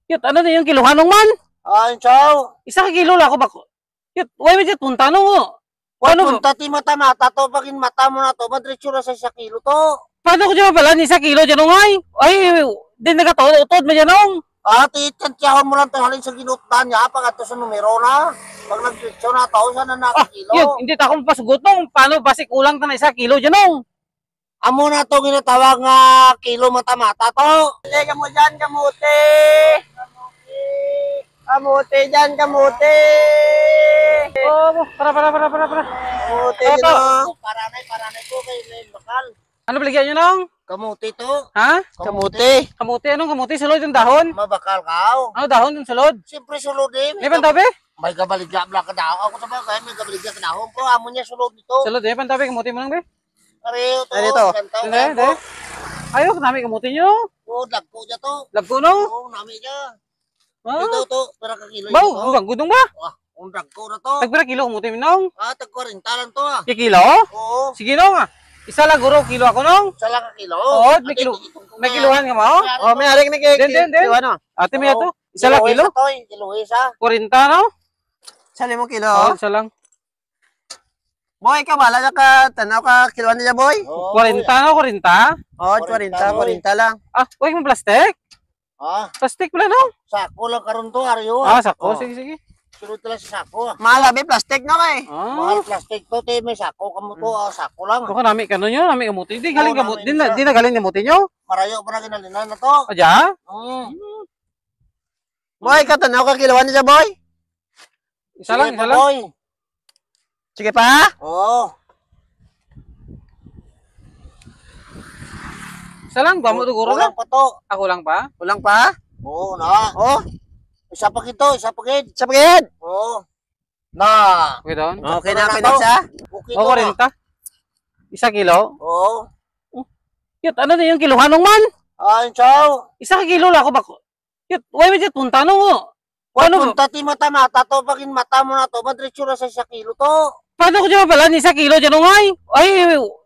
Yut, ano na yung kiluhan ng man? Ay, chow. Isa ka kilo lang ako bako. Yut, why mo dyan punta no? Paano, Punta ti mata-mata to. Pagin mata mo na to, madretso na sa 1 kilo to. paano ko dyan pala? Isa kilo dyan nung ay, di nagkataon-utod mo dyan nung. Ati, tantiyahon mo lang to halin sa ginutan niya. Pag ato sa numero na. Pag nagretso na to, sana na kilo. Yut, hindi ta akong pasugot nung. Paano basi kulang ta na 1 kilo dyan nung? Amo na to ginatawag nga kilo mata-mata to. Lega mo dyan, kamuti. Kamuti dyan, kamuti. Oh, para. Kamuti Ito. dyan. Paranay ko kay Len Bakal. Ano baligyan nyo nung? Kamuti to. Ha? Kamuti. Kamuti, anong kamuti? Sulod yung dahon? Mabakal ka. Ano dahon yung sulod? Siyempre sulod eh. May pantabi? May kabaligya bla ka daw. Ako sa bagay, may kabaligya ka daw. Pero amo niya sulod nito. Sulod, may pantabi, kamuti mo lang be? Pareho to. Ay, dito. Gantaw, Hindi. gantaw. Ayaw, nami kamuti nyo. Oo, dagko niya to. Lagko no? Oo, nami niya. Ah, Ito to, para ka kilo baw, ito. ang gagudong ba? Wah, ang dagko na to. Tagpira kilo kamuti mo nung? Tag 40 lang to ah. Kilo? Oo, Sige nung Isa lang guro, kilo ako nung. isa lang ka kilo. Oo, may kiluhan ka mo? Oh, may aring na kay Den. ano? Ate may ato? Isa lang kilo? Kilo isa. 40 no? Sali mo kilo. Oo, isa lang. Boy, ka bala na ka tanaw ka kiloan nila boy. 40 no, 40? Oh, 40 lang. Ah, uy, may plastic? Ah, Plastic pala no? sako lang karon to aryo. Ah, sako, sige. Sunod lang sa sako. Malabi plastic na kay. Ah, Mahal plastic to, te may sako kamo to, sako lang. baka nami ka nyo, nami kamuti. Di galing Oo, kamuti, nami di na galing kamuti nyo? Marayo pa na ginalinan na to. Adya? Boy, ka tanaw ka kiloan niya boy. Isa lang. Boy. Sige pa? Oo. Isa lang, ba mo siguro na? Kulang pa to. Ako lang pa? Kulang pa? Oo, na. Oo. Isa pa kito, isa pa kid. Isa pa kid. Oo. Na. Okay doon? Okay na pinagsa? Okay O, 40? Isa kilo? Oo. Yut, ano na yung kiluhan ng man? Ay, chow. Isa ka kilo lang ako bako. Yut, why mo dyan punta no? Paano, Punta ti mata-mata to, pagin mata mo na to, madretso na sa 1 kilo to. paano ko dyan pala ni 1 kilo dyan nung ay,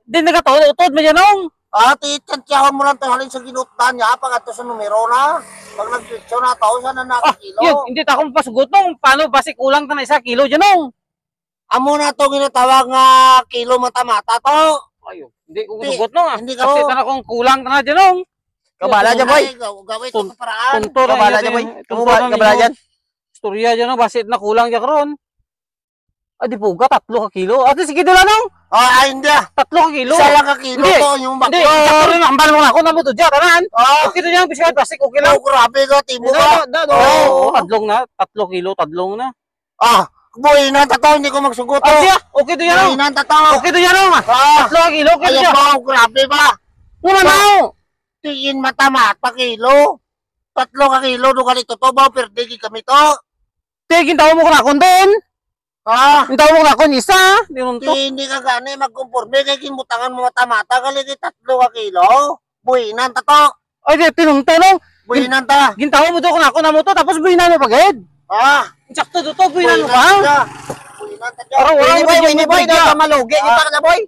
di nagkataon-utod mo dyan nung. Ati, tantiyahon mo lang to halin sa ginutan niya, pag ato sa numero na. Pag nagretso na to, sana na kilo. Yun, hindi ta akong pasugot nung. Paano basi kulang ta na 1 kilo dyan nung? Amo na to ginatawag nga kilo mata-mata to. Ayun, hindi ko sugot nung hindi ka Kasi mo. ta kung kulang ta na dyan nung. Kabala dyan, boy. Gawin ito paraan. Tunto na Kabala dyan, boy. Kabala dyan. Istorya dyan nung, basit na kulang dyan karon. Ay, di po 3 ka kilo. Ate, sige doon lang. Ay, hindi. 3 ka kilo. Isa lang ka kilo Hindi. to, yung baklo. Hindi, sakto rin ang balo na ako na mo to dyan, tanan. Okay doon yung biskit, plastic, okay lang. Grabe ka, timo ka. Oo, tadlong na. 3 kilo, tadlong na. Boy, nantataw, hindi ko magsugot. Siya, okay doon yan. Boy, nantataw. Okay doon yan. 3 ka kilo, okay doon Ayan yan. ba, grabe ba? Muna na. Tingin mata-mata kilo. 3 ka kilo, doon ka nito to, ba, perdigi kami to. Tigin tao mo kunakon din. Yung tao mo kunakon, isa. Hindi ka gani, magkumporme, kay kimutangan mo mata-mata, kaligi 3 ka kilo. Boy, nantataw. Ay, di, tinong-tinong. Boy, nanta. Gintawa mo doon kunakon na mo to, tapos buhinan mo pagid. Sakto doon to, buhinan mo pa. Boy, nanta. Wini boy, ka malugi, kita ka na boy.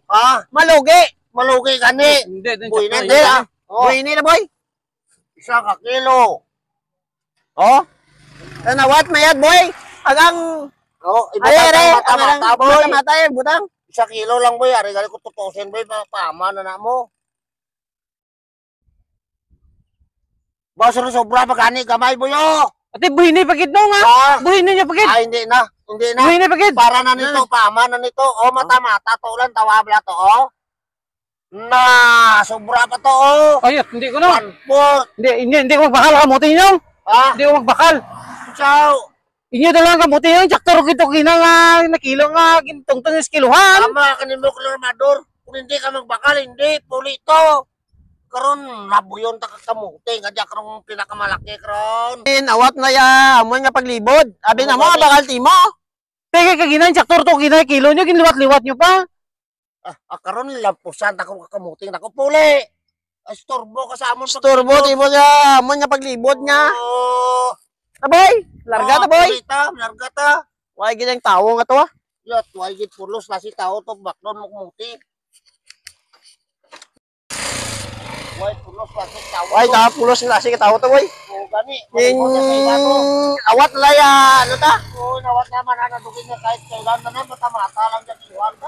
Malugi. Malugi gani. Hindi, Boy, nanta. Boy, ini na boy. 1 ka kilo. Tanawat mayat boy. Agang mata-mata boy. Mata-mata butang. 1 kilo lang boy, ari gali ko tutusin boy, pama na mo. Boss, sobra pa gani gamay boy oh. Ate, buhin na pagid no nga. Buhin na niya pagid. Hindi na. Hindi na. Buhin na pagid. Para na nito, pama na nito. Mata-mata to lang, tawabla to Na, sobra pa to Ayot, hindi ko na. Panpot. Hindi ko magbakal, kamuti nyo. Hindi ko magbakal. Ciao. Inyo dalang kamuti nyo, tsaktaro kito kina nga, nakilo nga, gintong-tong yung skiluhan. Tama, kanimo kalormador. Kung hindi ka magbakal, hindi. Puli to. Karon nabuyon ta kakamuti nga diya karong pinakamalaki karon. Awat na ya, amo nga paglibod. Abi na mo bakal timo. Teka kaginan traktor to kina kilo nyo ginliwat-liwat nyo pa. Karon lampusan ta kong kakamuti nako puli. Storbo ka sa amon. Storbo timo ya, amo nga paglibod nga. Taboy, larga ta boy. Larga ta. Way gid ang tawo nga to Yot, way gid pulos na si tawo to baklon mo kumuti. Boy, pulos plastic tawo. Ay, pulos plastic tawo to, boy. Oo, gani. Awat na ya, ano ta? Oo, nawat naman, ano, dugin na kahit kailan na naman, matamata lang dyan, iwan ka,